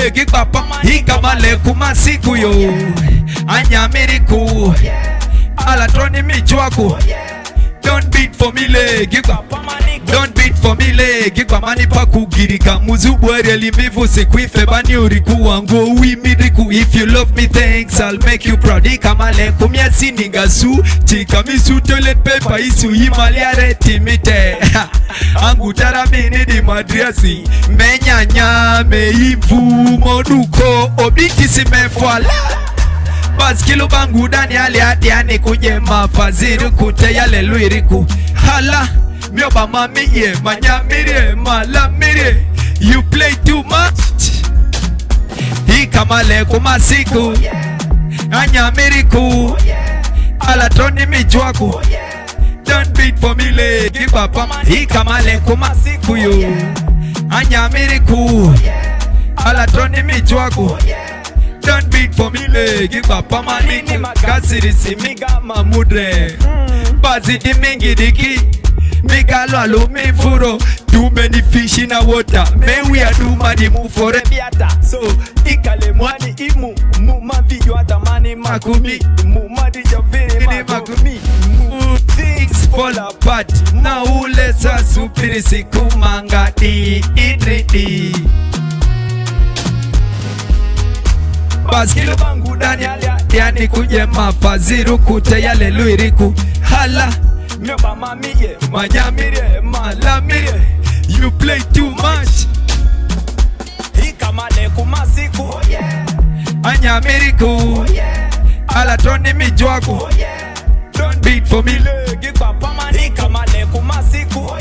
famile Kipapa Hikamale kumasiku yo Anyamiriku Alatroni michwaku Don't beat for me leg Don't beat for me leg Kwa mani pa kugirika Muzubu ereli mivu sekwife bani uriku wangu uimiriku If you love me thanks I'll make you proud Ikamale kumya siningasu Chika misu toilet paper isu Himalia retimite Angu taramini di madriasi Menyanya meivu moduko Obiki simefwala Baskilo bangu dani ali atiani kuje mafaziru kute yale luiriku Hala mioba mamiye manyamirie malamirie You play too much Hikamale kumasiku Anyamiriku Alatroni michwaku Don't beat for me leg Papa Hikamale kumasiku yo Anyamiriku Alatroni michwaku Don't beat for me leg Papa manini makasiri simiga mamudre Bazi di mingi diki Mika lalo mi furo Too many fish in a water Men we are do madi move for a biata So ikale mwani imu Muma video atamani makumi Mumadi javiri makumi Things fall apart Na ule sa supiri siku manga di idridi Baskilo bangu dani yani kuje mafaziru kute yale luiriku Hala mioba mamiye manyamirie malamirie You play too much Hikamale kumasiku Anyamiriku Alatroni michwaku Don't beat for me leg Papa man hikamale kumasiku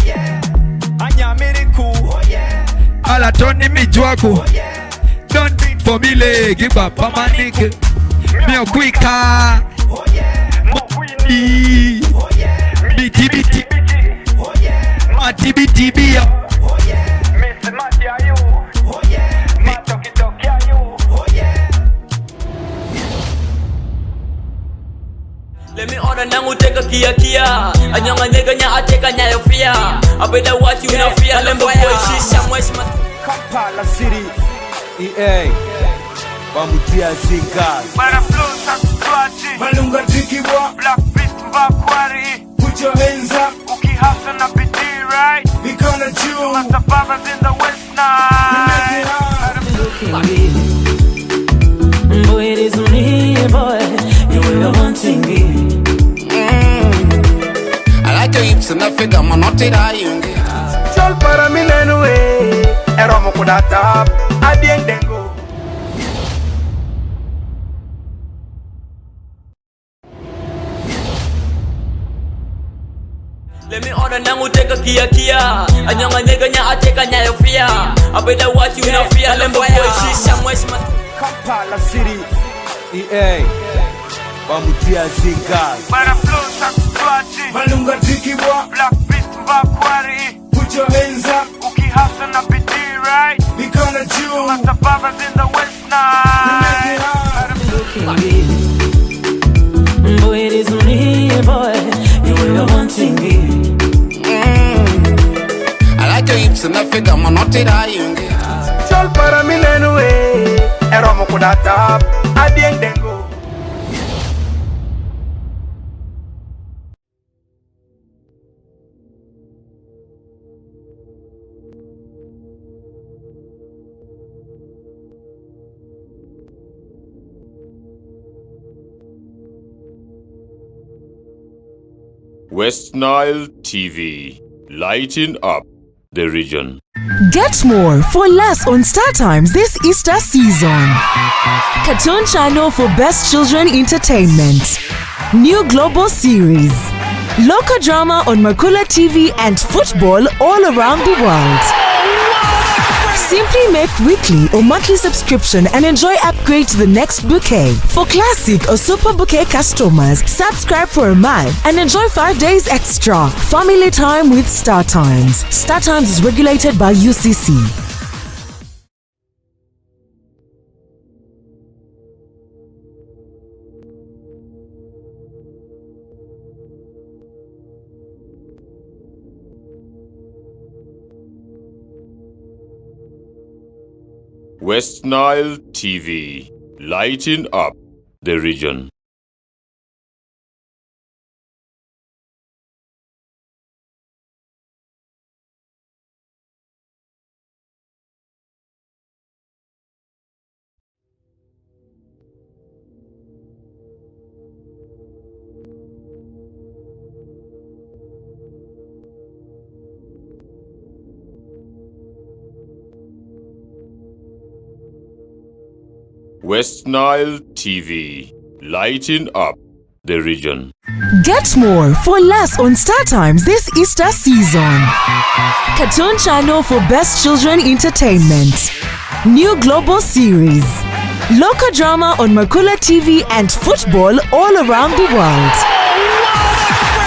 Anyamiriku Alatroni michwaku Don't beat for me leg Papa manike Mio kwika Mwini Biti biti Mati biti biya Misi mati ayu Matoki toki ayu Let me order nangu teka kia kia Anyonga nyega nya ateka nya yofia Abeda what you no fear Lembo boy shisha mweshma Kampala City EA Bamutia Zika Bara flow saktuaji Malunga Jikiwa Black Beast Mvakwari Put your hands up Uki Hassn na BD right We gonna chew Master Fathers in the West Nile Boy, it is me, boy. You were wanting me. I like your hips and I figure I'm not it. Chol para mi nenue Ero mo kudata Adien dengo Let me order nangu teka kia kia Anyonga nyega nya ateka nya yofia Abeda what you no fear Lembo boy shisha mweshma Kampala City EA Bamutia Zika Bara flow saktuaji Malunga Jikiwa Black Beast Mvakwari Put your hands up Uki Hassn na BD right We gonna chew Master Fathers in the West Nile Boy, it is me, boy. You were wanting me. I like your hips and I figure I'm not it. Chol para mi nenue Ero mo kudata Adien dengo West Nile TV, lighting up the region. Get more for less on Star Times this Easter season. Cartoon channel for best children entertainment. New global series. Local drama on Makula TV and football all around the world. Simply make weekly or monthly subscription and enjoy upgrade to the next bouquet. For classic or super bouquet customers, subscribe for a month and enjoy 5 days extra. Family time with Star Times. Star Times is regulated by UCC. West Nile TV, lighting up the region. West Nile TV, lighting up the region. Get more for less on Star Times this Easter season. Cartoon channel for best children entertainment. New global series. Local drama on Makula TV and football all around the world.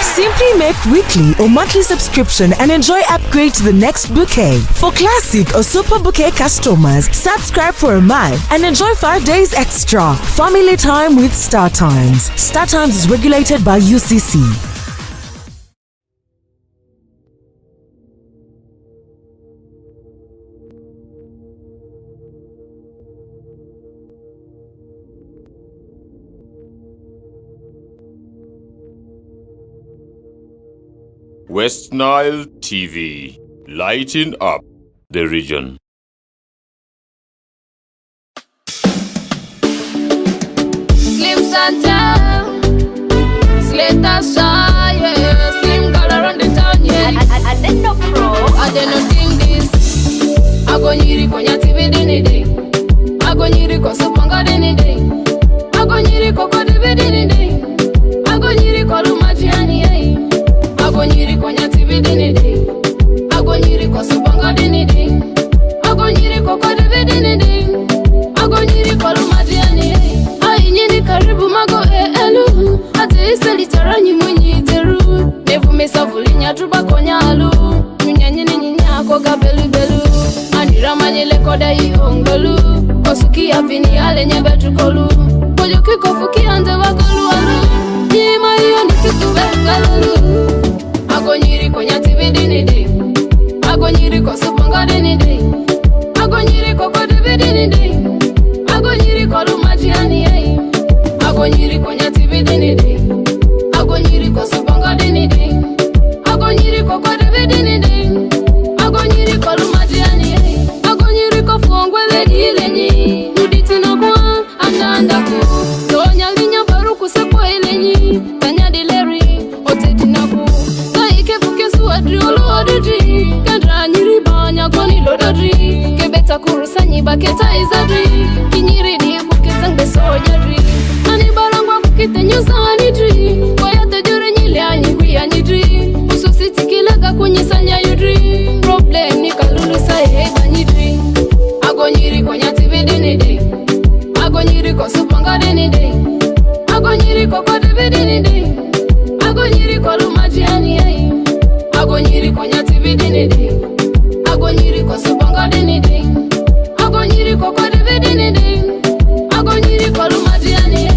Simply make weekly or monthly subscription and enjoy upgrade to the next bouquet. For classic or super bouquet customers, subscribe for a month and enjoy 5 days extra. Family time with Star Times. Star Times is regulated by UCC. West Nile TV, lighting up the region. Slim Santa, Slater Shy, yeah. Slim girl around the town, yeah. Eliot Pro. I don't know think this. I go nyiri konya TV dini day. I go nyiri ko supanga dini day. I go nyiri ko TV dini day. I go nyiri ko lumajiani, yeah. I go nyiri konya TV dini day. I go nyiri ko supanga dini day. I go nyiri ko TV dini day. I go nyiri ko lumajiani, yeah. Ai nyiri karibu mago elu. Ate iseli taranyi mwenye teru. Nevu mesa vulinya truba konya alu. Nyanyini nyinya koga belu belu. Anira manyele koda iongolu. Kosuki apini ale nyebetu kolu. Kojo kiko fuki ante wakolu alu. Nyima hiyo nikitu bengalulu. Ago nyiri konya TV dini day. Ago nyiri ko supanga dini day. Ago nyiri ko TV dini day. Ago nyiri ko lumajiani, yeah. Ago nyiri konya TV dini day. Ago nyiri ko supanga dini day. Ago nyiri ko TV dini day. Ago nyiri ko lumajiani, yeah. Ago nyiri ko fongwele dilenyi. Muditi no kwa anda ko. Tonya linya baruku sepo elenyi. Tanya dileri oteti na ko. Saike fuke suadri olodri. Kadra nyiri banya koni lodri. Kebeta kurusanyi baketa izadri. Kinyiri di fuke sangbe sojadri. Ani barangwa kukite nyusani dri. Kwaya tejure nyile anyi kuya nyidri. Ususiti kilaga kunyisanya yudri. Problem ni kalulu sae heba nyidri. Ago nyiri konya TV dini day. Ago nyiri ko supanga dini day. Ago nyiri ko TV dini day. Ago nyiri ko lumajiani, yeah. Ago nyiri konya TV dini day. Ago nyiri ko supanga dini day. Ago nyiri ko TV dini day. Ago nyiri ko lumajiani, yeah.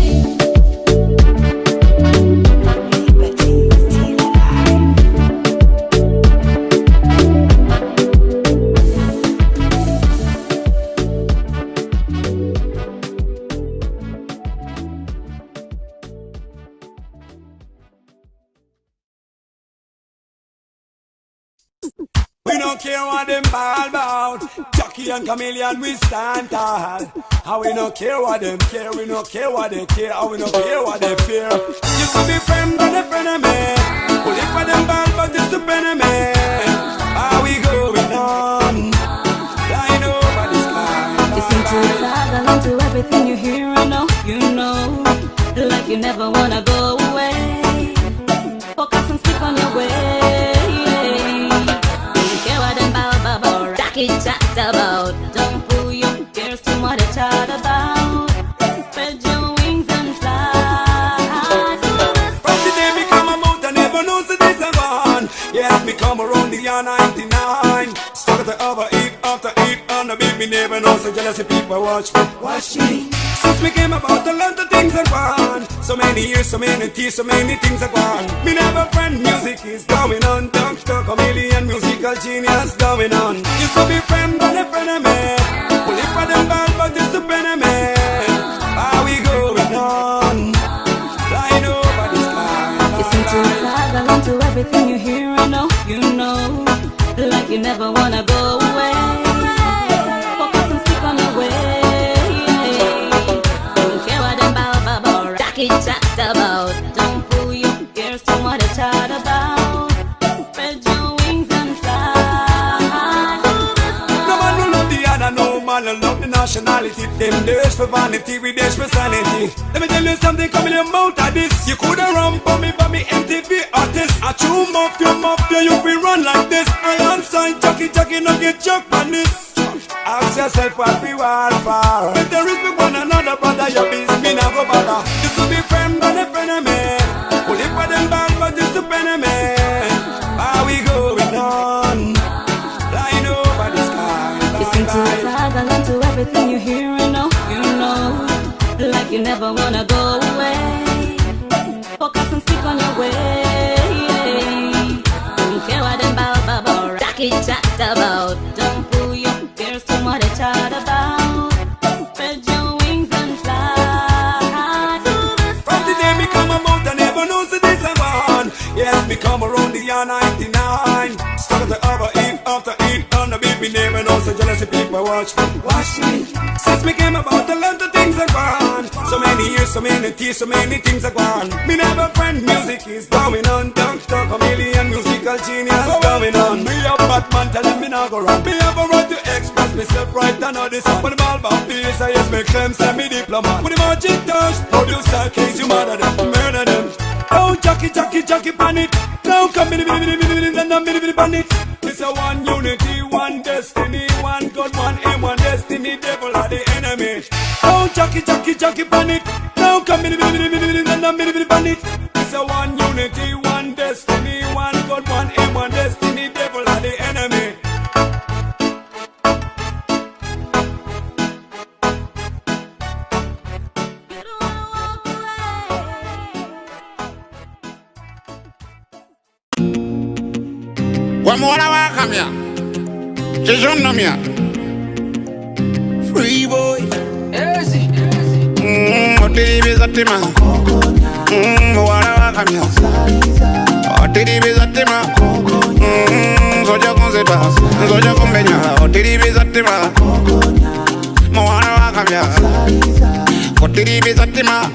We don't care what them ball about. Jackie and Chameleon, we stand tall. How we don't care what them care. We don't care what they care. How we don't care what they fear. Used to be friend but a friend of me. Who live for them ball but just a friend of me. How we going on? Flying over the sky. Listen to the tag, listen to everything you hear. I know, you know, like you never wanna go away. Focus and stick on your way. Chat about. Don't pull your ears to what they chat about. Spread your wings and fly. From the day me come out, I never know so this a gone. Yes, me come around the year 99. Started to overeat after eat, and I beat me me never know, so jealousy people watch me. Watch me. Since me came about, a lot of things are gone. So many years, so many tears, so many things are gone. Me never friend, music is going on. Dr. Chameleon, musical genius going on. Used to be friend, but a friend of me. Well, if I them bad, but it's a friend of me. How we going on? Flying over the sky. Listen to the tag, along to everything you hear and know. You know, like you never wanna go away. Focus and stick on your way. Chat about. Don't pull your ears to what they chat about. Spread your wings and fly. No man will love the other, no man will love the nationality. Them days for vanity, we days for sanity. Let me tell you something coming in your mouth of this. You coulda run for me MTV artist. A true mafia, you feel run like this. I am sign jockey, no get chucked on this. Ask yourself what we want for. Better respect one another, brother. Your business me now go bother. This will be friend, but a friend of me. Well, if I them bad, but this a friend of me. How we going on? Flying over the sky. Listen to the tag, along to everything you hear and know. You know, like you never wanna go away. Focus and stick on your way. Don't care what them about. Chat about. Don't pull your ears to what they chat about. Spread your wings and fly. From the day me come out, I never know so this a man. Yes, me come around the year 99. Started to overeat after eat on the beat. Me never know so jealousy people watch me. Watch me. Since me came about, a lot of things are gone. So many years, so many tears, so many things are gone. Me never friend, music is going on. Dr. Chameleon, musical genius going on. Me a Batman, tell them me not go wrong. Me have a right to express myself right and all this. When the ball about peace, I yes, me claim, send me diplomat. When the magic touch, producer case, you murder them, murder them. Don't jockey pan it. Don't come in the pan it. It's a one unity, one destiny, one God, one aim, one destiny. Devil are the enemy. Don't jockey pan it. Don't come in the pan it. It's a one unity, one destiny, one God, one aim, one destiny. Devil are the enemy. Wamora wa kamya. Jona mia. Free boy. Easy. Otiri bizatima. Wamora wa kamya. Otiri bizatima. Zoja konzeba. Zoja kombenya. Otiri bizatima. Wamora wa kamya. Otiri bizatima.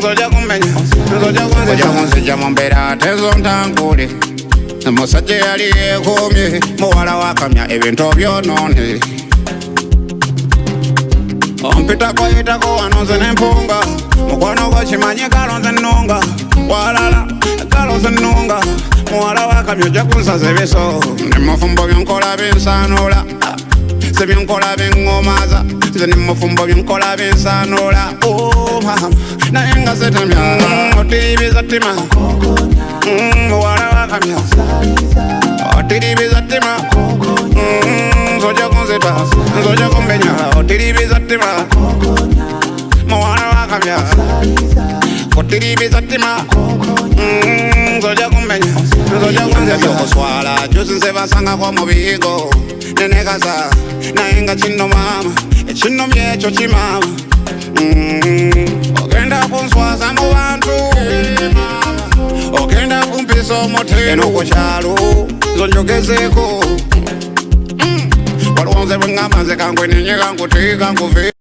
Zoja kombenya. Zoja konzeba. Mambera tezo mtangule. Musajja yali yeekomye muwala wakamya ebintu byonone ompitako yitako wanonze n'empunga mukwano gwa kimanye galonze ennunga walala galonze ennunga muwala wakamya ojja kunsaza ebiso nemufumbo byenkola binsaanula se byenkola bingomaza ze nemufumbo byenkola binsaanula naye nga setamya otiribiza ttima muwala wakamya otiribiza ttima nzoja kunzita nzoja kumbenya otiribiza ttima muwala wakamya otiribiza ttima nzoja kumbenya nzoja kunzita okuswala jusi nze basanga kwa mubigo nenekaza naye nga kino mama ekinomi ekyo kimama ogenda kunswaza mu bantu ogenda kumpisa omuteno ku kyalo zonjogezeeko walowonze bwengamba nze kankwenenye kankuteeka nkuve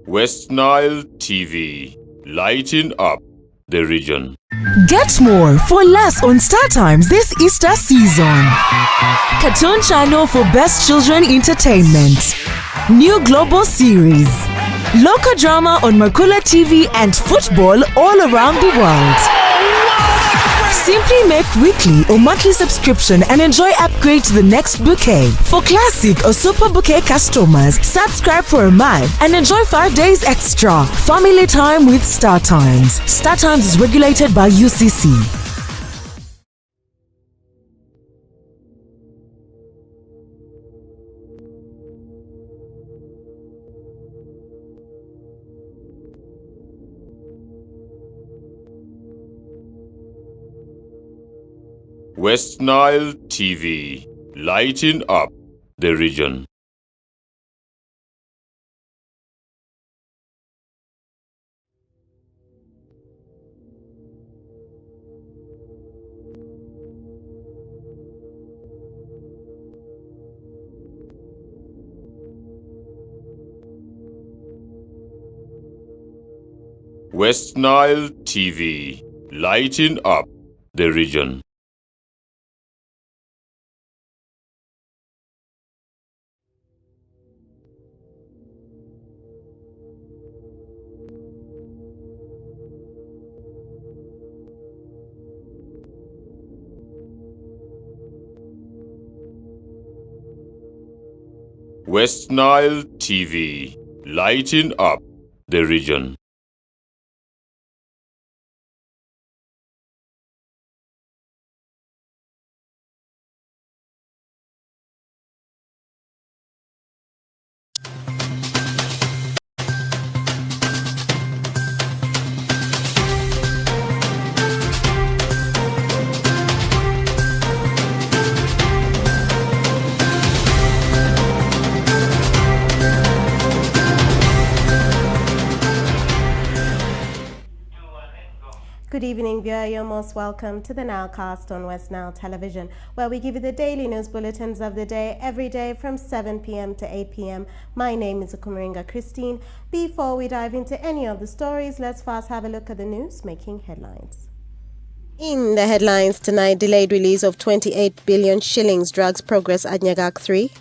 West Nile TV, lighting up the region. Get more for less on Star Times this Easter season. Cartoon channel for best children entertainment. New global series. Local drama on Makula TV and football all around the world. Simply make weekly or monthly subscription and enjoy upgrade to the next bouquet. For classic or super bouquet customers, subscribe for a month and enjoy 5 days extra. Family time with Star Times. Star Times is regulated by UCC. West Nile TV, lighting up the region. West Nile TV, lighting up the region. West Nile TV, lighting up the region. Good evening, viewer. You're most welcome to the Nilecast on West Nile Television, where we give you the daily news bulletins of the day every day from 7 p.m. to 8 p.m. My name is Ukumaringa Christine. Before we dive into any of the stories, let's first have a look at the news making headlines. In the headlines tonight, delayed release of 28 billion shillings drags progress at Nyagak 3.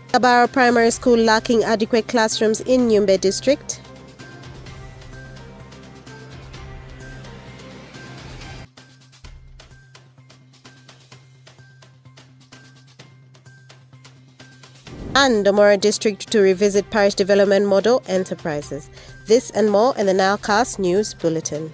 Kabara Primary School lacking adequate classrooms in Nyumbe district. And Omora district to revisit parish development model enterprises. This and more in the Nilecast News Bulletin.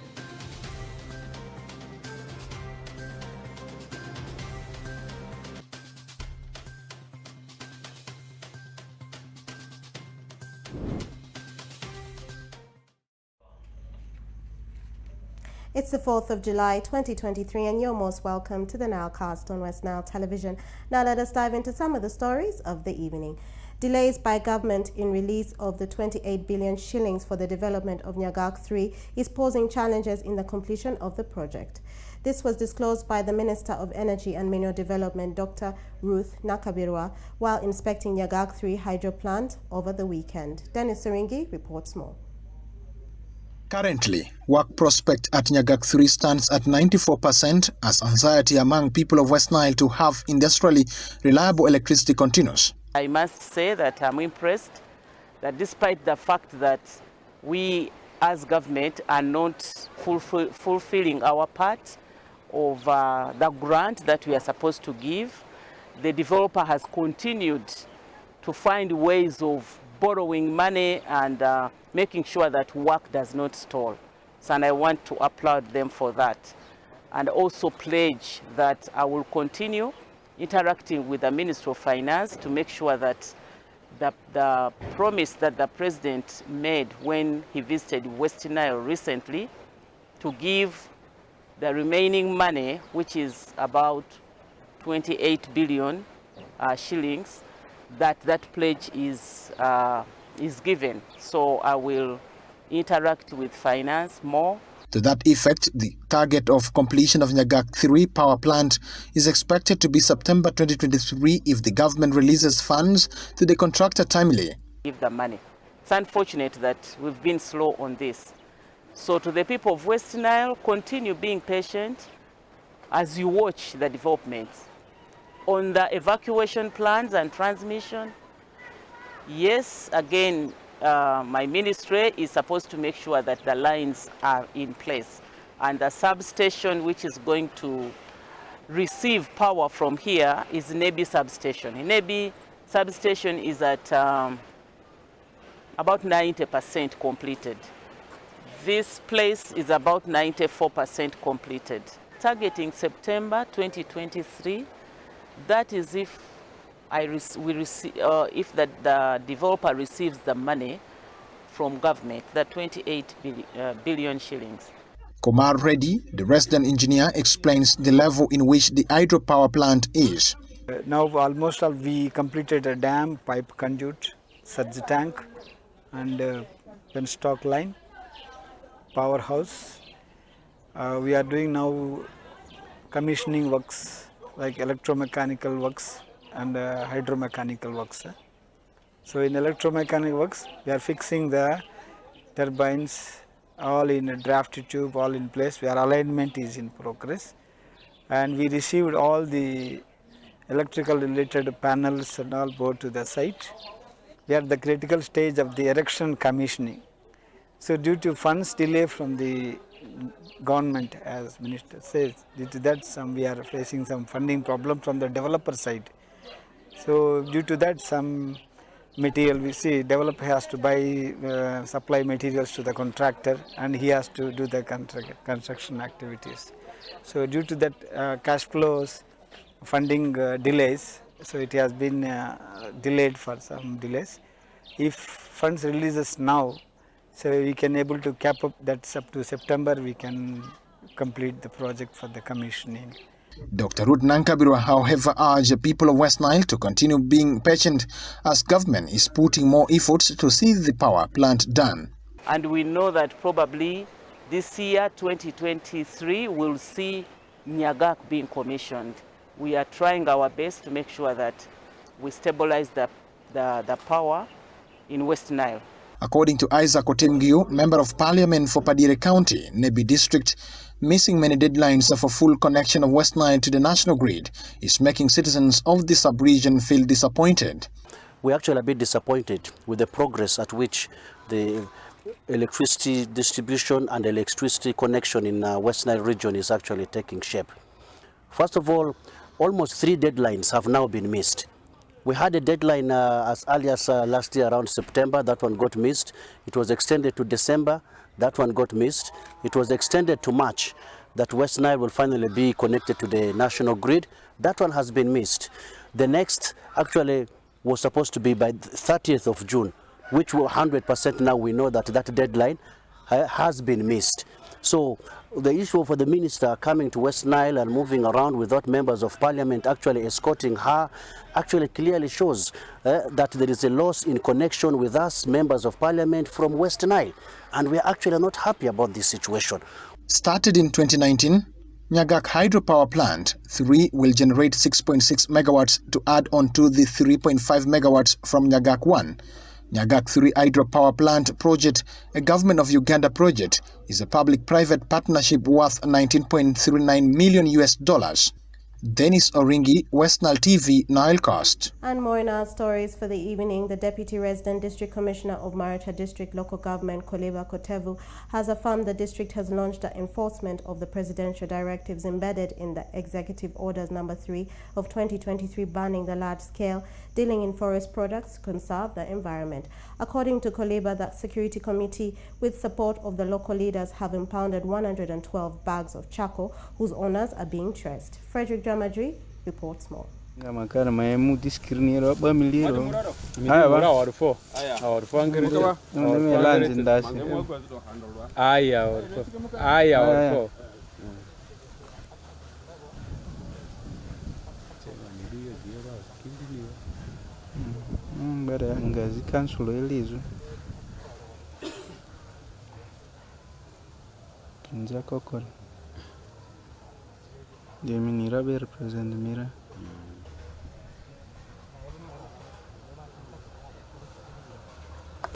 It's the 4th of July 2023 and you're most welcome to the Nilecast on West Nile Television. Now let us dive into some of the stories of the evening. Delays by government in release of the 28 billion shillings for the development of Nyagak 3 is posing challenges in the completion of the project. This was disclosed by the Minister of Energy and Mineral Development, Dr. Ruth Nakabirwa, while inspecting Nyagak 3 hydro plant over the weekend. Dennis Siringi reports more. Currently, work prospect at Nyagak 3 stands at 94% as anxiety among people of West Nile to have industrially reliable electricity continues. I must say that I'm impressed that despite the fact that we as government are not fulfilling our part of the grant that we are supposed to give, the developer has continued to find ways of borrowing money and making sure that work does not stall. So, and I want to applaud them for that. And also pledge that I will continue interacting with the Minister of Finance to make sure that the promise that the President made when he visited West Nile recently to give the remaining money, which is about 28 billion shillings, that pledge is given. So I will interact with finance more. To that effect, the target of completion of Nyagak 3 power plant is expected to be September 2023 if the government releases funds to the contractor timely. Give the money. It's unfortunate that we've been slow on this. So to the people of West Nile, continue being patient as you watch the developments. On the evacuation plans and transmission, yes, again, my ministry is supposed to make sure that the lines are in place. And the substation which is going to receive power from here is Nebi substation. Nebi substation is at about 90% completed. This place is about 94% completed. Targeting September 2023, that is if if the developer receives the money from government, the 28 billion shillings. Kumar Reddy, the resident engineer, explains the level in which the hydropower plant is. Now almost we completed a dam, pipe conduit, surge tank and penstock line, powerhouse. We are doing now commissioning works like electromechanical works and hydromechanical works. So in electromechanical works, we are fixing the turbines all in a draft tube, all in place, where alignment is in progress. And we received all the electrical related panels and all brought to the site. We are at the critical stage of the erection commissioning. So due to funds delay from the government, as Minister says, due to that we are facing some funding problem from the developer side. So due to that some material we see developer has to buy supply materials to the contractor and he has to do the construction activities. So due to that cash flows, funding delays, so it has been delayed for some delays. If funds releases now, so we can able to cap up that up to September, we can complete the project for the commissioning. Dr. Ruth Nankabirwa, however, urged the people of West Nile to continue being patient as government is putting more efforts to see the power plant done. And we know that probably this year, 2023, will see Nyagak being commissioned. We are trying our best to make sure that we stabilize the power in West Nile. According to Isaac Otemgio, Member of Parliament for Padire County, Nebi District, missing many deadlines for full connection of West Nile to the national grid is making citizens of the sub-region feel disappointed. We're actually a bit disappointed with the progress at which the electricity distribution and electricity connection in West Nile region is actually taking shape. First of all, almost 3 deadlines have now been missed. We had a deadline as early as last year around September, that one got missed. It was extended to December, that one got missed. It was extended to March, that West Nile will finally be connected to the national grid. That one has been missed. The next actually was supposed to be by the 30th of June, which 100% now we know that that deadline has been missed. So the issue for the minister coming to West Nile and moving around without members of parliament actually escorting her actually clearly shows that there is a loss in connection with us, members of parliament from West Nile. And we are actually not happy about this situation. Started in 2019, Nyagak Hydropower Plant 3 will generate 6.6 megawatts to add on to the 3.5 megawatts from Nyagak 1. Nyagak 3 Hydropower Plant project, a government of Uganda project, is a public-private partnership worth $19.39 million. Dennis Oringi, West Nile TV, Nilecast. And more in our stories for the evening. The Deputy Resident District Commissioner of Marita District Local Government, Koleba Kotevu, has affirmed the district has launched the enforcement of the presidential directives embedded in the Executive Orders No. 3 of 2023 banning the large-scale dealing in forest products to conserve the environment. According to Koleba, the Security Committee, with support of the local leaders, have impounded 112 bags of charcoal whose owners are being traced. Frederick Dramadri reports more. Ngazi council elizo kinza kokon de minira be represent mira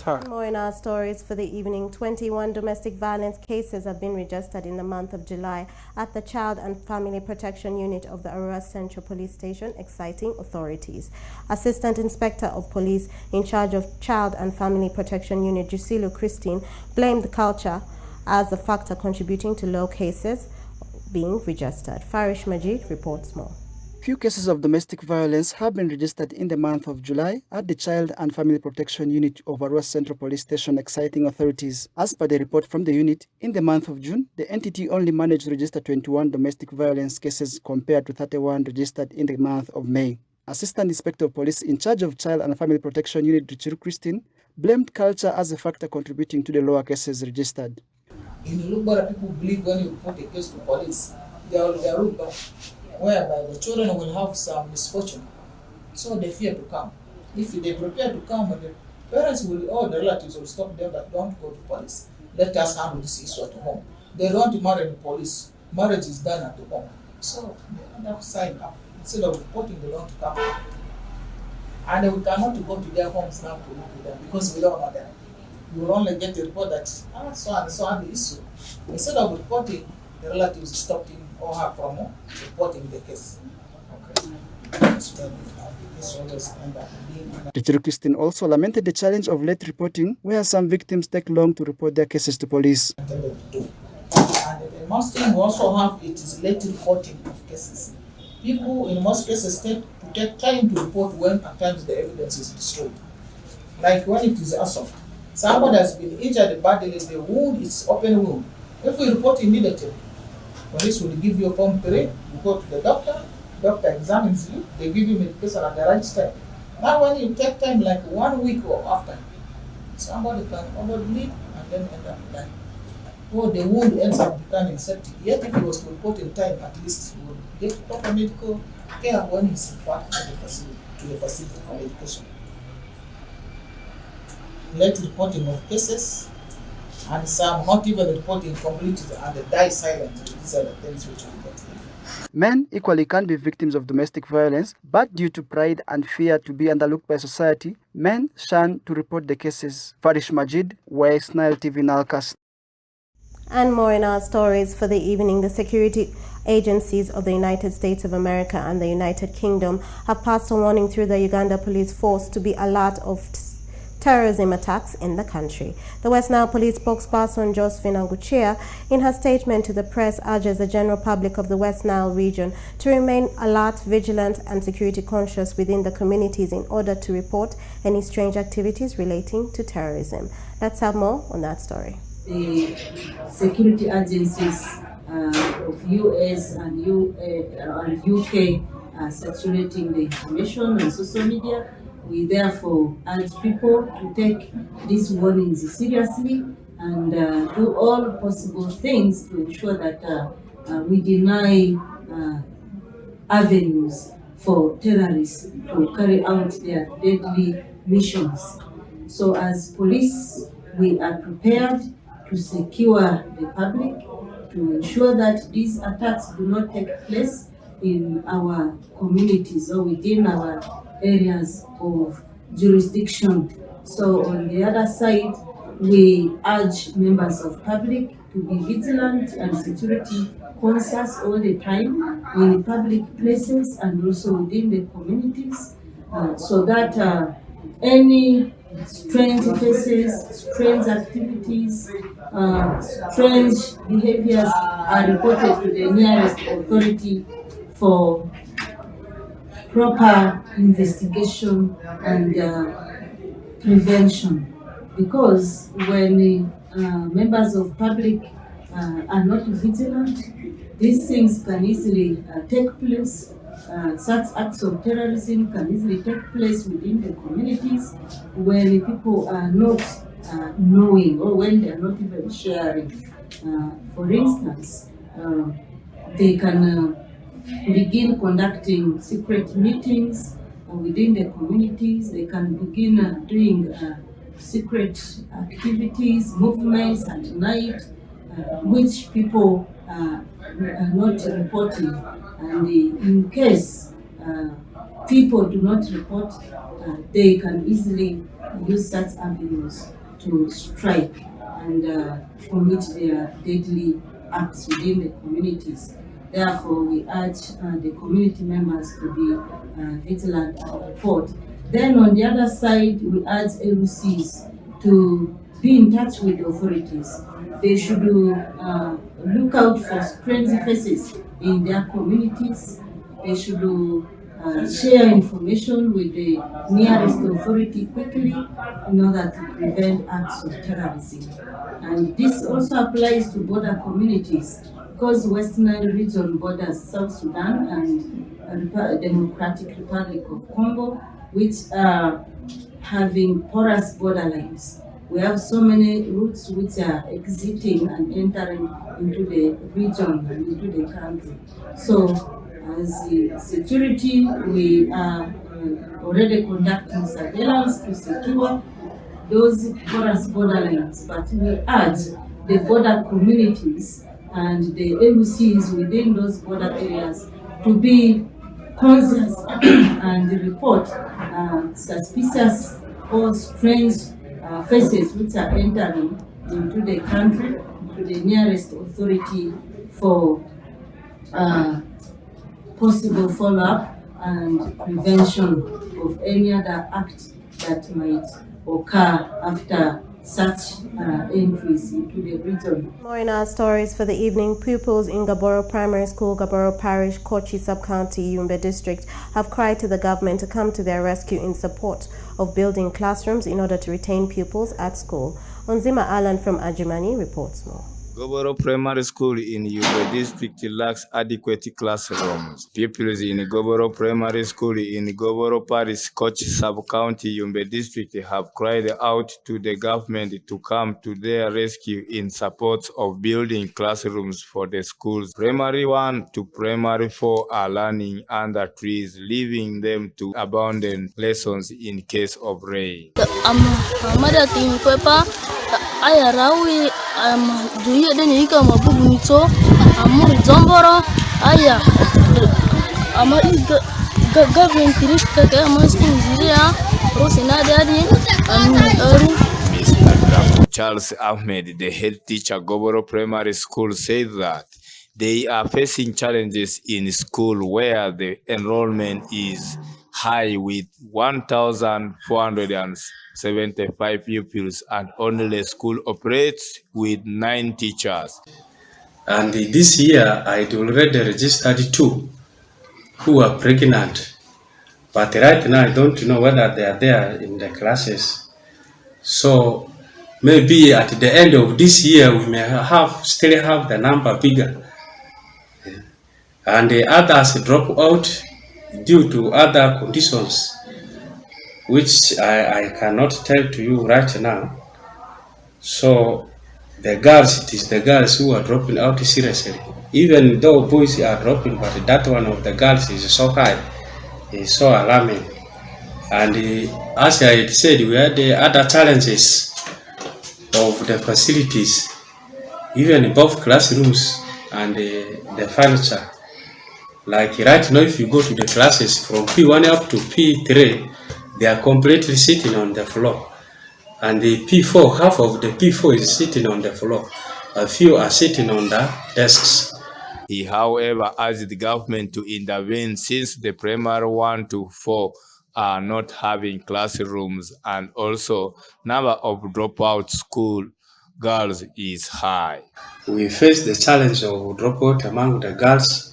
More in our stories for the evening. 21 domestic violence cases have been registered in the month of July at the Child and Family Protection Unit of the Arua Central Police Station, exciting authorities. Assistant Inspector of Police in charge of Child and Family Protection Unit, Jusilo Christine, blamed the culture as a factor contributing to low cases being registered. Farish Majid reports more. Few cases of domestic violence have been registered in the month of July at the Child and Family Protection Unit of Arua Central Police Station, exciting authorities. As per the report from the unit, in the month of June, the entity only managed to register 21 domestic violence cases compared to 31 registered in the month of May. Assistant Inspector of Police in charge of Child and Family Protection Unit, Richard Christine, blamed culture as a factor contributing to the lower cases registered. In Lubara, people believe when you report a case to police, they are rude back, whereby the children will have some misfortune, so they fear to come. If they prepare to come, the parents will, or the relatives will stop them, but don't go to police. Let us handle this issue at home. They don't marry the police. Marriage is done at home. So they end up signing up. Instead of reporting, they don't come. And we cannot go to their homes now to look at them because we don't know them. We will only get a report that so and so on the issue. Instead of reporting, the relatives stopped him or her from reporting the case. Richard Christine also lamented the challenge of late reporting, where some victims take long to report their cases to police. And the most thing we also have it is late reporting of cases. People in most cases take time to report when at times the evidence is destroyed. Like when it is assault. Somebody has been injured badly, the wound is open wound. If we report immediately, police will give you a form 3, you go to the doctor examines you, they give you medication at the right time. Now when you take time like 1 week or after, somebody can overbleed and then end up dying. Or the wound ends up becoming septic. Yet if he was to report in time, at least he will get proper medical care when he's referred to the facility for medication. Late reporting of cases, and some not even reporting completely and they die silently. These are the things which we get. Men equally can be victims of domestic violence, but due to pride and fear to be underlooked by society, men shun to report the cases. Farish Majid, West Nile TV Nalcast. And more in our stories for the evening. The security agencies of the United States of America and the United Kingdom have passed a warning through the Uganda police force to be alert of terrorism attacks in the country. The West Nile Police spokesperson Josephine Anguchia, in her statement to the press, urges the general public of the West Nile region to remain alert, vigilant and security conscious within the communities in order to report any strange activities relating to terrorism. Let's have more on that story. The security agencies of US and UK are saturating the information on social media. We therefore urge people to take these warnings seriously and do all possible things to ensure that we deny avenues for terrorists to carry out their deadly missions. So as police, we are prepared to secure the public, to ensure that these attacks do not take place in our communities or within our areas of jurisdiction. So on the other side, we urge members of public to be vigilant and security conscious all the time in public places and also within the communities, so that any strange faces, strange activities, strange behaviors are reported to the nearest authority for proper investigation and prevention. Because when members of public are not vigilant, these things can easily take place. Such acts of terrorism can easily take place within the communities when people are not knowing or when they are not even sharing. For instance, they can begin conducting secret meetings within the communities. They can begin doing secret activities, movements at night, which people are not reporting. And in case people do not report, they can easily use such avenues to strike and commit their deadly acts within the communities. Therefore, we urge the community members to be vigilant and report. Then on the other side, we urge LUCs to be in touch with the authorities. They should look out for strange faces in their communities. They should share information with the nearest authority quickly in order to prevent acts of terrorism. And this also applies to border communities because Western Nile region borders South Sudan and Democratic Republic of Congo, which are having porous borderlines. We have so many routes which are exiting and entering into the region and into the country. So, as the security, we are already conducting surveillance to secure those porous borderlines, but we urge the border communities and the LUCs within those border areas to be conscious and report suspicious or strange faces which are entering into the country to the nearest authority for possible follow-up and prevention of any other act that might occur after such entries into the region. More in our stories for the evening. Pupils in Gaboro Primary School, Gaboro Parish, Kochi Sub-County, Yumbe District have cried to the government to come to their rescue in support of building classrooms in order to retain pupils at school. Onzima Alan from Ajimani reports more. Goboro Primary School in Yumbe District lacks adequate classrooms. Pupils in Goboro Primary School in Goboro Parish, Kochi Sub-County, Yumbe District have cried out to the government to come to their rescue in support of building classrooms for the schools. Primary 1 to Primary 4 are learning under trees, leaving them to abandon lessons in case of rain. Aya rawi duye deni ika mabugu nito amuri zomboro aya ama government kirika kama school ziria rosina dadi Mr. Charles Ahmed, the head teacher Goboro Primary School, said that they are facing challenges in school where the enrollment is high with 1,475 pupils and only the school operates with 9 teachers. And this year I already registered 2 who are pregnant. But right now I don't know whether they are there in the classes. So maybe at the end of this year we may still have the number bigger. And the others drop out due to other conditions, which I cannot tell to you right now. So the girls, it is the girls who are dropping out seriously. Even though boys are dropping, but that one of the girls is so high, is so alarming. And as I had said, we had the other challenges of the facilities, even both classrooms and the furniture. Like right now, if you go to the classes from P1 up to P3, they are completely sitting on the floor. And the P4, half of the P4 is sitting on the floor. A few are sitting on the desks. He, however, urged the government to intervene since the primary 1 to 4 are not having classrooms, and also number of dropout school girls is high. We face the challenge of dropout among the girls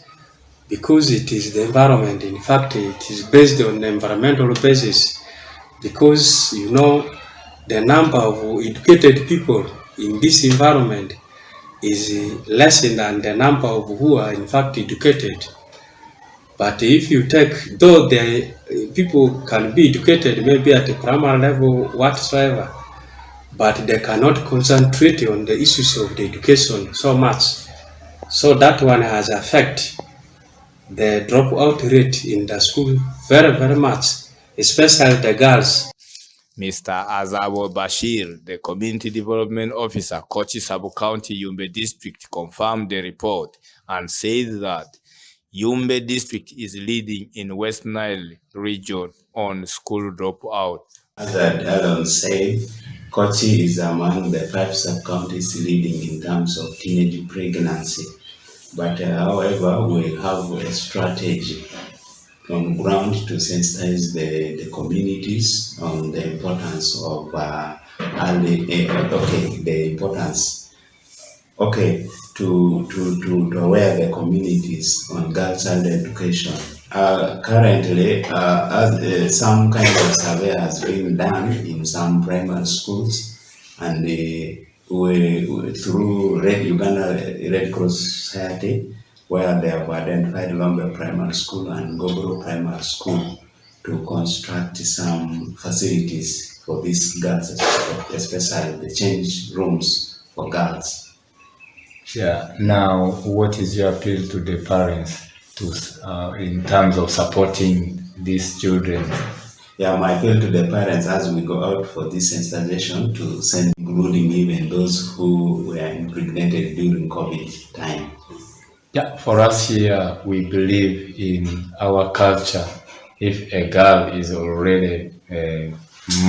because it is the environment. In fact, it is based on the environmental basis, because you know the number of educated people in this environment is less than the number of who are in fact educated. But if you take, though the people can be educated maybe at the primary level whatsoever, but they cannot concentrate on the issues of the education so much. So that one has affected the dropout rate in the school very, very much, especially the girls. Mr. Azabo Bashir, the Community Development Officer, Kochi Sub-County, Yumbe District, confirmed the report and said that Yumbe District is leading in West Nile region on school dropout As Alan said, Kochi is among the 5 sub-counties leading in terms of teenage pregnancy. But however, we have a strategy on ground to sensitize the communities on the importance of to aware the communities on girls' child education. Currently, some kind of survey has been done in some primary schools, and we through Uganda Red Cross Society, where they have identified Lombe Primary School and Gobro Primary School to construct some facilities for these girls, especially the change rooms for girls. Yeah. Now, what is your appeal to the parents in terms of supporting these children? Yeah, my appeal to the parents as we go out for this sensitization to send, including even those who were impregnated during COVID time. Yeah, for us here, we believe in our culture. If a girl is already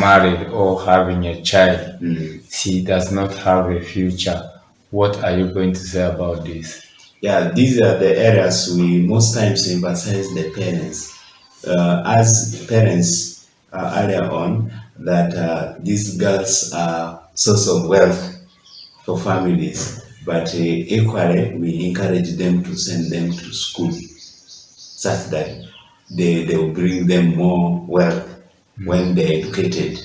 married or having a child, she does not have a future. What are you going to say about this? Yeah, these are the areas we most times emphasize the parents. As parents earlier on, that these girls are source of wealth for families, but equally we encourage them to send them to school such that they will bring them more wealth when they're educated.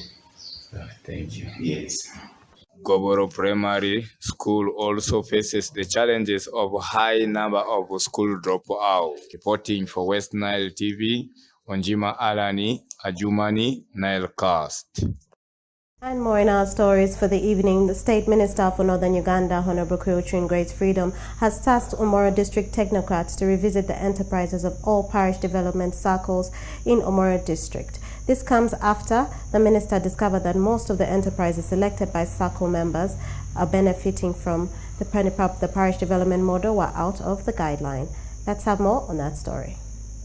Thank you. Yes. Goboro Primary School also faces the challenges of a high number of school dropout. Reporting for West Nile TV, Onjima Alani, Ajumani, Nilecast. And more in our stories for the evening. The State Minister for Northern Uganda, Honorable Kuyuchin Grace Freedom, has tasked Omoro District technocrats to revisit the enterprises of all parish development circles in Omoro District. This comes after the minister discovered that most of the enterprises selected by circle members are benefiting from the parish development model were out of the guideline. Let's have more on that story.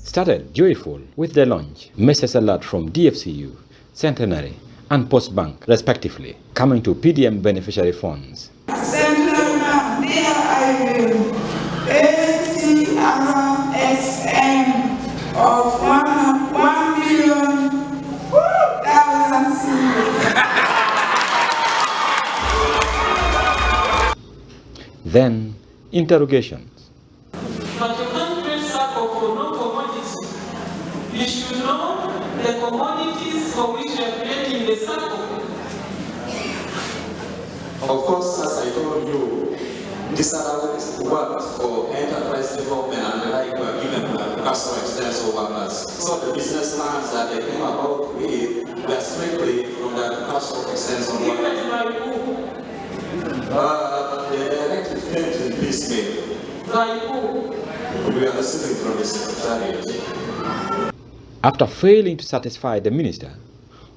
Started joyful with the launch, message alert from DFCU, Centenary, and Post Bank, respectively, coming to PDM beneficiary funds. Of 1 million. Then, interrogations. But you can't create circle for no commodity. You should know the commodities for which you are creating the circle. Of course, as I told you, this allows work for enterprise development and like were given customer experience or workers. So the business plans that they came about with were strictly from the customer experience on workers. The elected came in piecemeal. By who? We are receiving from the Secretariat. After failing to satisfy the minister,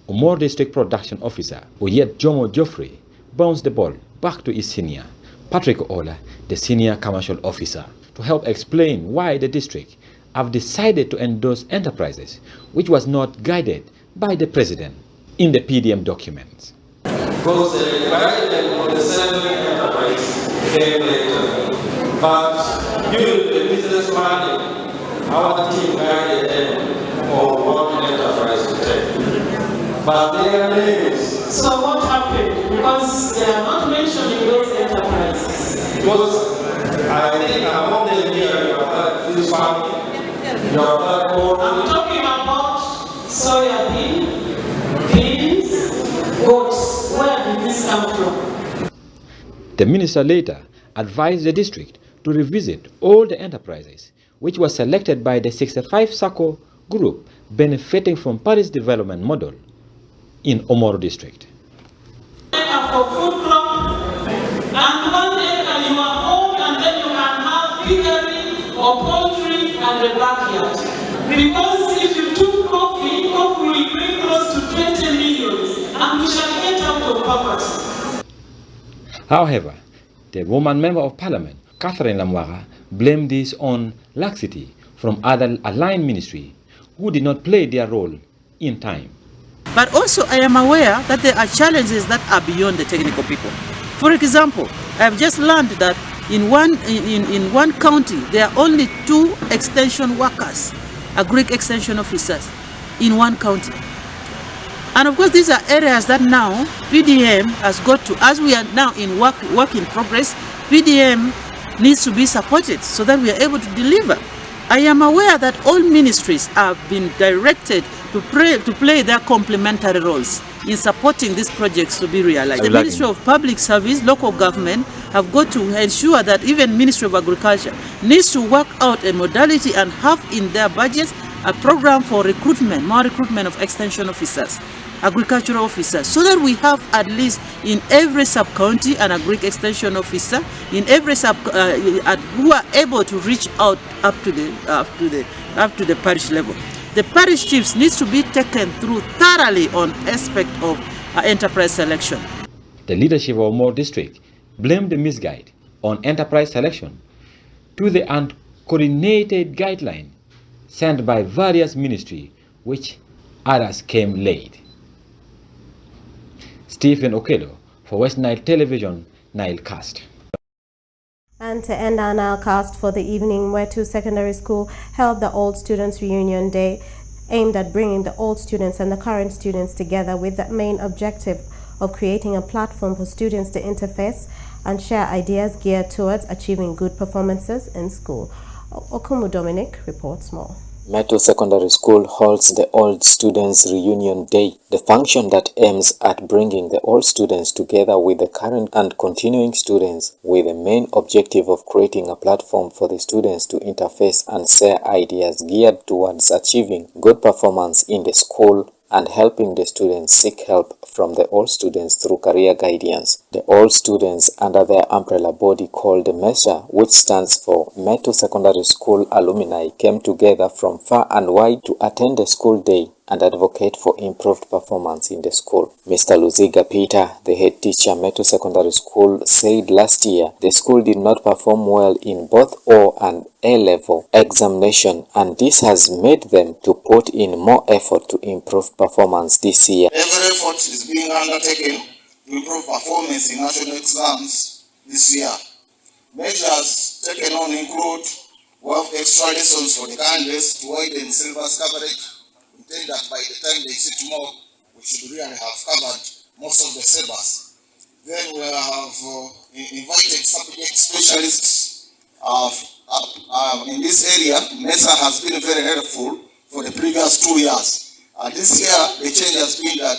Omoro District Production Officer Oyet Jomo Geoffrey bounced the ball back to his senior, Patrick Ola, the senior commercial officer, to help explain why the district have decided to endorse enterprises which was not guided by the president in the PDM documents. Because the guideline for the selling enterprise came later. But during the business planning, our team guided them on what enterprise to take. But their names. So what happened? Because they are not mentioning those enterprises. Because I think among them here, you have had this farming, you have had corn. I'm talking about soya beans, goats. Where did this come from? The minister later advised the district to revisit all the enterprises which were selected by the 65 SACCO group benefiting from Paris development model in Omoro district. For food crop, and 1 acre you are home, and then you can have piggery or poultry and a backyard. Because if you took coffee will bring close to 20 million, and we shall get out of poverty. However, the woman member of parliament, Catherine Lamwara, blamed this on laxity from other aligned ministries who did not play their role in time. But also I am aware that there are challenges that are beyond the technical people. For example, I have just learned that in one county, there are only 2 extension workers, agric extension officers, in one county. And of course, these are areas that now PDM has got to, as we are now in work in progress, PDM needs to be supported so that we are able to deliver. I am aware that all ministries have been directed to play their complementary roles in supporting these projects to be realized. The Ministry of Public Service, local government have got to ensure that even Ministry of Agriculture needs to work out a modality and have in their budgets a program for recruitment, more recruitment of extension officers, agricultural officers, so that we have at least in every sub-county an agric extension officer, in every who are able to reach out up to the parish level. The parish chiefs needs to be taken through thoroughly on aspect of enterprise selection. The leadership of Mosh district blamed the misguide on enterprise selection to the uncoordinated guideline sent by various ministries, which others came late. Stephen Okello for West Nile Television, Nilecast. And to end our Nilecast for the evening, Wetu Secondary School held the Old Students Reunion Day, aimed at bringing the old students and the current students together with the main objective of creating a platform for students to interface and share ideas geared towards achieving good performances in school. Okumu Dominic reports more. Metu Secondary School holds the Old Students Reunion Day, the function that aims at bringing the old students together with the current and continuing students with the main objective of creating a platform for the students to interface and share ideas geared towards achieving good performance in the school and helping the students seek help from the old students through career guidance. The old students, under their umbrella body called the MESA, which stands for Metu Secondary School Alumni, came together from far and wide to attend the school day and advocate for improved performance in the school. Mr. Luziga Peter, the head teacher Metu Secondary School, said last year the school did not perform well in both O and A-level examination, and this has made them to put in more effort to improve performance this year. Every effort is being undertaken to improve performance in national exams this year. Measures taken on include extra lessons for the candidates to widen syllabus coverage. That by the time they sit tomorrow, we should really have covered most of the syllabus. Then we have invited subject specialists in this area. MESA has been very helpful for the previous 2 years. This year, the change has been that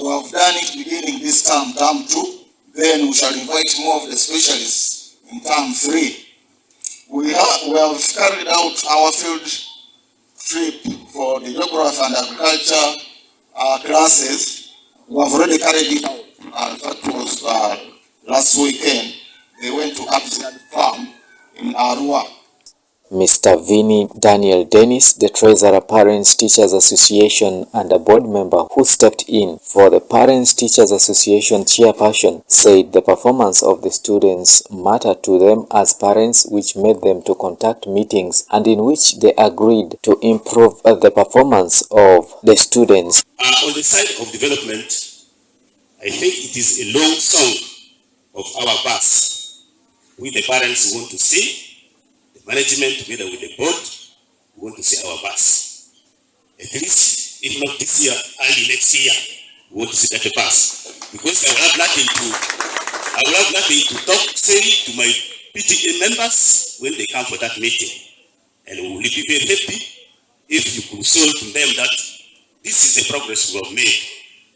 we have done it beginning this term 2. Then we shall invite more of the specialists in term 3. We have carried out our field trip for the geography and agriculture classes. We have already carried it out. That was last weekend. They went to Hassn farm in Arua. Mr. Vinny Daniel Dennis, the Treasurer Parents Teachers Association and a board member who stepped in for the Parents Teachers Association chairperson, said the performance of the students mattered to them as parents, which made them to conduct meetings and in which they agreed to improve the performance of the students. On the side of development, I think it is a long song of our bus. We the parents want to sing. Management together with the board, we want to see our bus. At least, if not this year, early next year, we want to see that bus. Because I will have nothing to say to my PTA members when they come for that meeting. And we will be very happy if you could show to them that this is the progress we have made.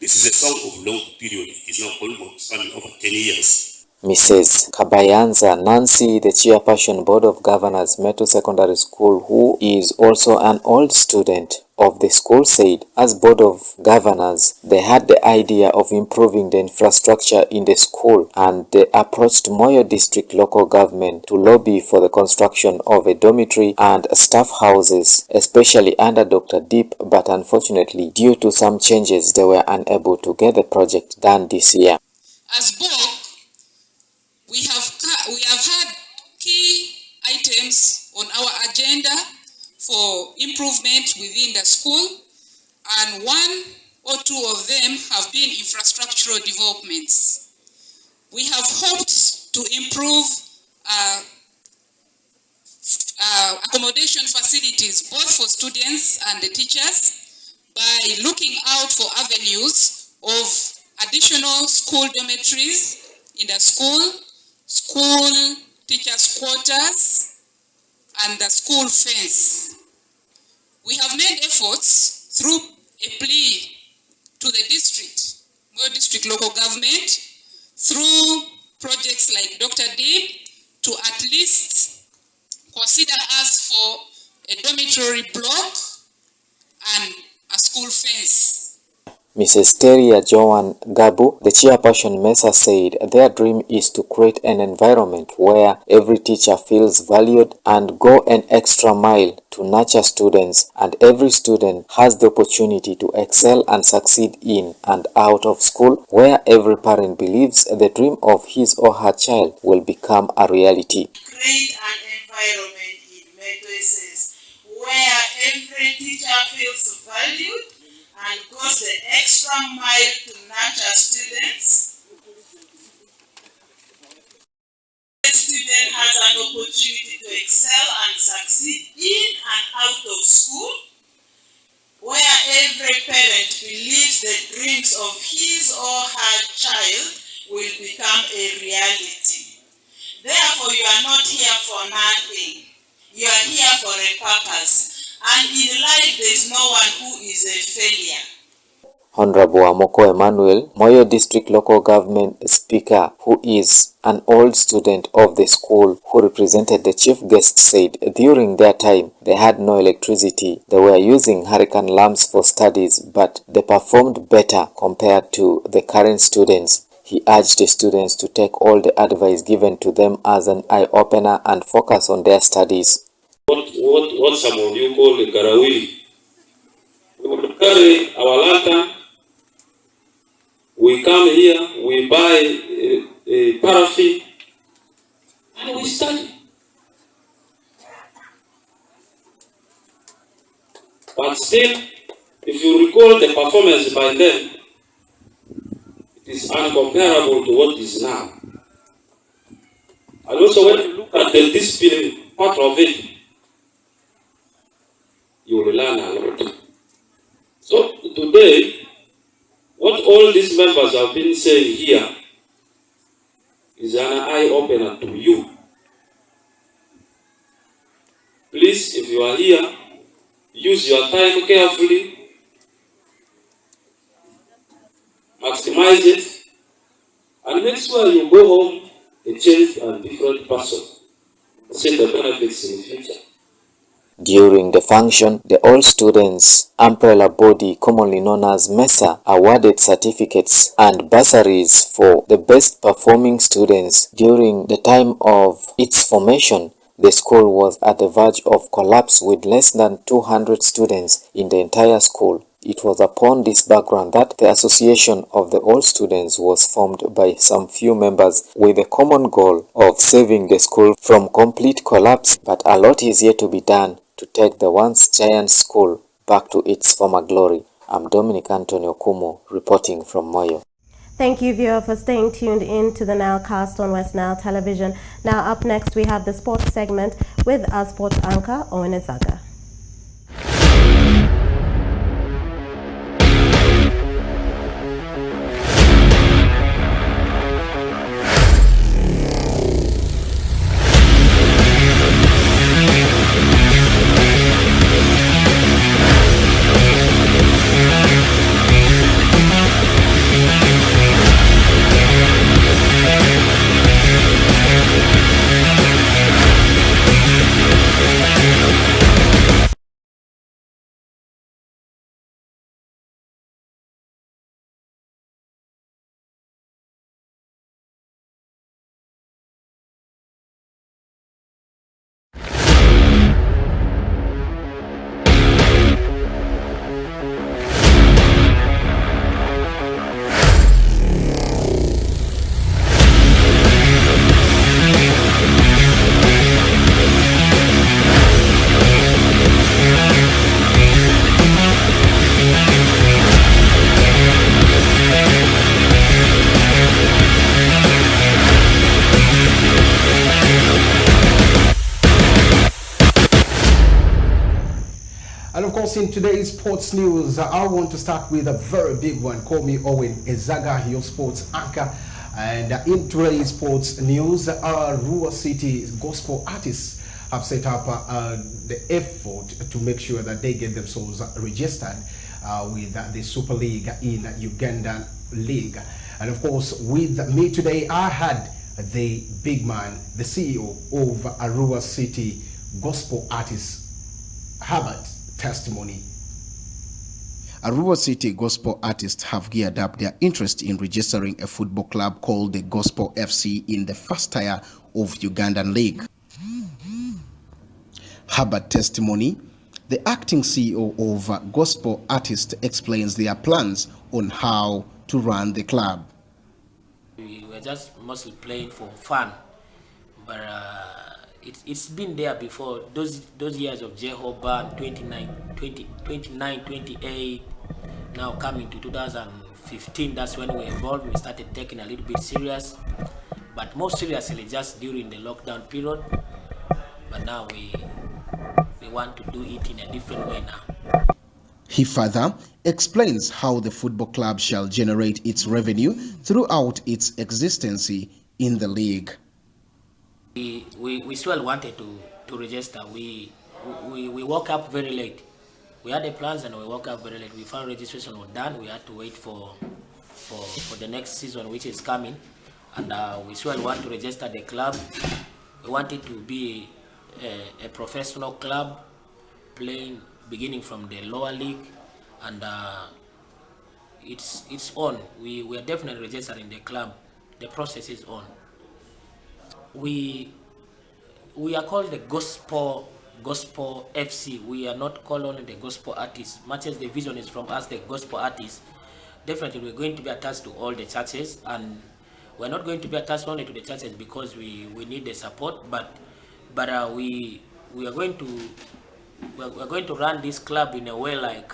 This is a song of long period. It is now almost coming over 10 years. Mrs. Kabayanza Nancy, the chairperson board of governors Metu Secondary School, who is also an old student of the school, said as board of governors they had the idea of improving the infrastructure in the school and they approached Moyo district local government to lobby for the construction of a dormitory and staff houses, especially under Dr. Deep, but unfortunately due to some changes they were unable to get the project done this year. As board, we have had key items on our agenda for improvement within the school, and one or two of them have been infrastructural developments. We have hoped to improve accommodation facilities both for students and the teachers by looking out for avenues of additional school dormitories in the school teachers' quarters, and the school fence. We have made efforts through a plea to the Moyo district local government, through projects like Dr. Deep, to at least consider us for a dormitory block and a school fence. Mrs. Teria Joan Gabu, the chairperson Mesa, said their dream is to create an environment where every teacher feels valued and go an extra mile to nurture students, and every student has the opportunity to excel and succeed in and out of school, where every parent believes the dream of his or her child will become a reality. Create an environment in Medway where every teacher feels valued and goes the extra mile to nurture students. The student has an opportunity to excel and succeed in and out of school, where every parent believes the dreams of his or her child will become a reality. Therefore, you are not here for nothing. You are here for a purpose. And in life, there is no one who is a failure. Honorable Amoko Emmanuel, Moyo District Local Government Speaker, who is an old student of the school who represented the chief guest, said during their time they had no electricity. They were using hurricane lamps for studies, but they performed better compared to the current students. He urged the students to take all the advice given to them as an eye-opener and focus on their studies. What some of you call a garawili. We would carry our lantern, we come here, we buy a paraffin, and we study. But still, if you recall the performance by then, it is uncomparable to what is now. And also when you look at the discipline part of it, you will learn a lot. So today, what all these members have been saying here is an eye-opener to you. Please, if you are here, use your time carefully, maximize it, and make sure you go home a changed and different person. See the benefits in the future. During the function, the All Students umbrella body, commonly known as MESA, awarded certificates and bursaries for the best performing students. During the time of its formation, the school was at the verge of collapse with less than 200 students in the entire school. It was upon this background that the Association of the All Students was formed by some few members with the common goal of saving the school from complete collapse, but a lot is yet to be done to take the once giant school back to its former glory. I'm Dominic Antonio Kumo reporting from Moyo. Thank you, viewer, for staying tuned in to the Nowcast on West Nile Television. Now up next we have the sports segment with our sports anchor, Owen Ezaga. course, in today's sports news, I want to start with a very big one. Call me Owen Ezaga, your sports anchor. And in today's sports news, Arua City gospel artists have set up the effort to make sure that they get themselves registered with the Super League in Ugandan League. And of course, with me today, I had the big man, the CEO of Arua City gospel artists, Herbert Testimony. Arua City gospel artists have geared up their interest in registering a football club called the Gospel FC in the first tier of Ugandan League. Herbert Testimony, the acting CEO of Gospel Artists, explains their plans on how to run the club. We were just mostly playing for fun, but it's been there before. Those years of Jehovah, 29, 28, now coming to 2015, that's when we evolved. We started taking a little bit serious, but more seriously just during the lockdown period. But now we want to do it in a different way now. He further explains how the football club shall generate its revenue throughout its existence in the league. We still wanted to register. We woke up very late. We had the plans and we woke up very late. We found registration was done. We had to wait for the next season, which is coming. And we still want to register the club. We want it to be a professional club, beginning from the lower league, and it's on. We are definitely registering the club. The process is on. We are called the Gospel FC. We are not called only the Gospel Artists. Much as the vision is from us, the Gospel Artists, definitely we're going to be attached to all the churches, and we're not going to be attached only to the churches because we need the support, but we are going to run this club in a way like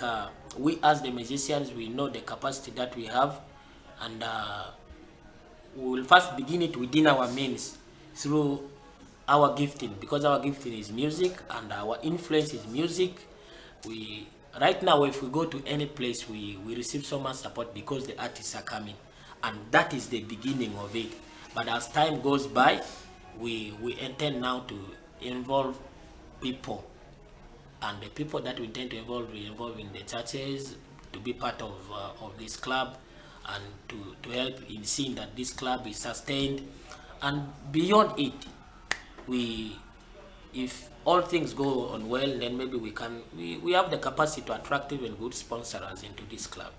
we as the musicians, we know the capacity that we have, and we will first begin it within our means through our gifting, because our gifting is music and our influence is music. Right now, if we go to any place, we receive so much support because the artists are coming, and that is the beginning of it. But as time goes by, we intend now to involve people, and the people that we intend to involve, we involve in the churches to be part of this club, and to help in seeing that this club is sustained. And beyond it, if all things go on well, then maybe we have the capacity to attract even good sponsors into this club.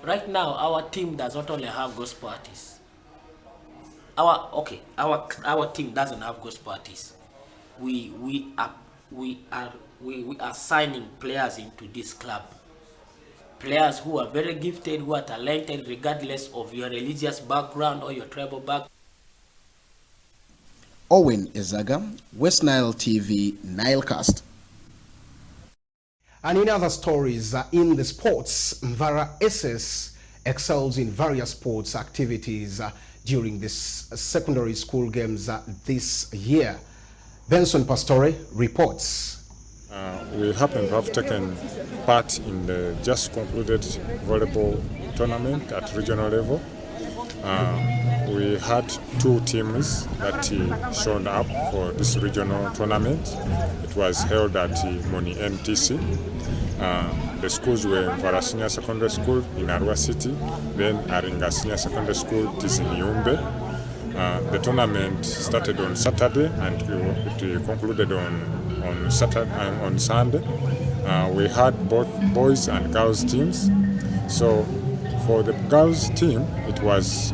Right now, our team does not only have gospel artists. Our team doesn't have gospel artists. We are signing players into this club. Players who are very gifted, who are talented, regardless of your religious background or your tribal background. Owen Ezaga, West Nile TV, Nilecast. And in other stories, in the sports, Mvara SS excels in various sports activities during this secondary school games this year. Benson Pastore reports. We happen to have taken part in the just concluded volleyball tournament at regional level. We had two teams that showed up for this regional tournament. It was held at Moni MTC. The schools were Mvara Senior Secondary School in Arua City, then Aringa Senior Secondary School, it is in Yumbe. The tournament started on Saturday and it concluded on Sunday. We had both boys and girls teams. So for the girls team, it was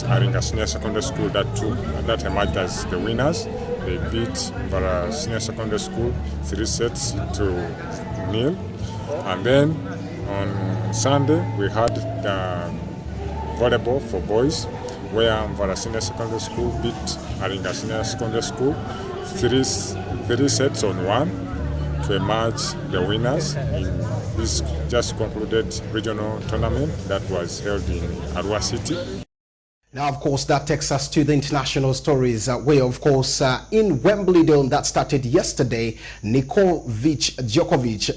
Aringa Senior Secondary School that emerged as the winners. They beat Mvara Senior Secondary School 3-0. And then on Sunday we had volleyball for boys, where Mvara Senior Secondary School beat Aringa Senior Secondary School 3-1 to emerge the winners in this just concluded regional tournament that was held in Arua City. Now, of course, that takes us to the international stories, where, of course, in Wimbledon that started yesterday, Djokovic,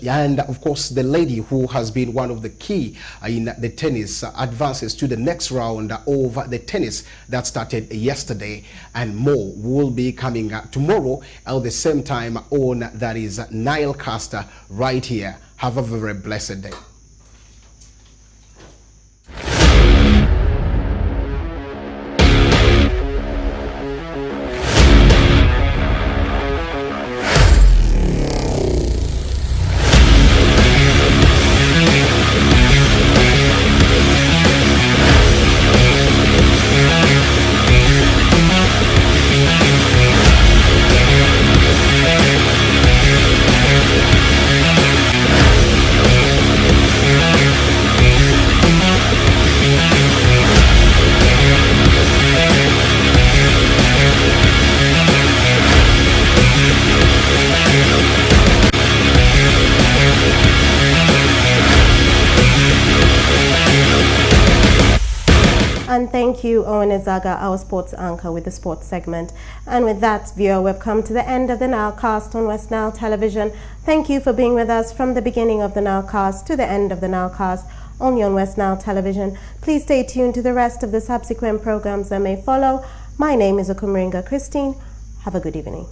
and, of course, the lady who has been one of the key in the tennis advances to the next round of the tennis that started yesterday, and more will be coming tomorrow at the same time on, that is, Nilecast right here. Have a very blessed day. And thank you, Owen Ezaga, our sports anchor with the sports segment. And with that, viewer, we've come to the end of the Nilecast on West Nile Television. Thank you for being with us from the beginning of the Nilecast to the end of the Nilecast, only on West Nile Television. Please stay tuned to the rest of the subsequent programs that may follow. My name is Okumringa Christine. Have a good evening.